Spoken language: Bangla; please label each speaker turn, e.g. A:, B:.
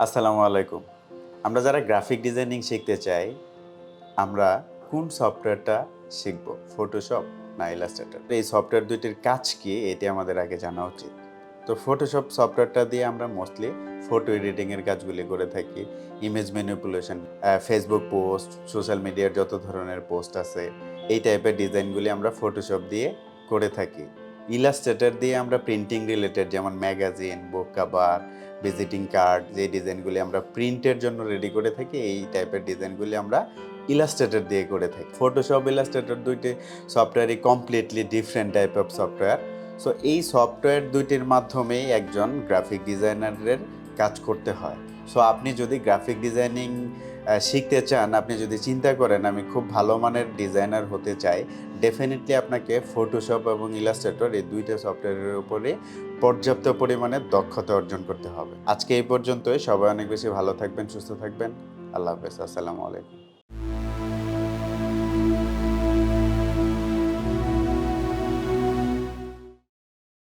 A: আসসালামু আলাইকুম। আমরা যারা গ্রাফিক ডিজাইনিং শিখতে চাই, আমরা কোন সফটওয়্যারটা শিখব? ফটোশপ না ইলাস্ট্রেটর? এই সফটওয়্যার দুইটির কাজ কি? এটি আমাদের আগে জানা উচিত। তো ফটোশপ সফটওয়্যারটা দিয়ে আমরা মোস্টলি ফটো এডিটিং এর কাজগুলি করে থাকি। Image manipulation, Facebook post, social মিডিয়ার যত ধরনের পোস্ট আছে, এই টাইপের ডিজাইনগুলি আমরা ফটোশপ দিয়ে করে থাকি। ইলাস্ট্রেটর দিয়ে আমরা প্রিন্টিং রিলেটেড যেমন ম্যাগাজিন, বুক কভার, ভিজিটিং কার্ড যে ডিজাইনগুলি আমরা প্রিন্টের জন্য রেডি করে থাকি, এই টাইপের ডিজাইনগুলি আমরা ইলাস্ট্রেটর দিয়ে করে থাকি। ফটোশপ, ইলাস্ট্রেটর দুইটি সফটওয়্যারই completely different type of software. So এই সফটওয়্যার দুইটির মাধ্যমেই একজন গ্রাফিক ডিজাইনারের কাজ করতে হয়। সো আপনি যদি গ্রাফিক ডিজাইনিং শিখতে চান, আপনি যদি চিন্তা করেন আমি খুব ভালো মানের ডিজাইনার হতে চাই, ডেফিনিটলি আপনাকে ফটোশপ এবং ইলাস্ট্রেটর এই দুইটা সফটওয়্যারের উপরে পর্যাপ্ত পরিমাণে দক্ষতা অর্জন করতে হবে। আজকে এই পর্যন্তই। সবাই অনেক বেশি ভালো থাকবেন, সুস্থ থাকবেন। আল্লাহ হাফেজ। আসসালামু আলাইকুম।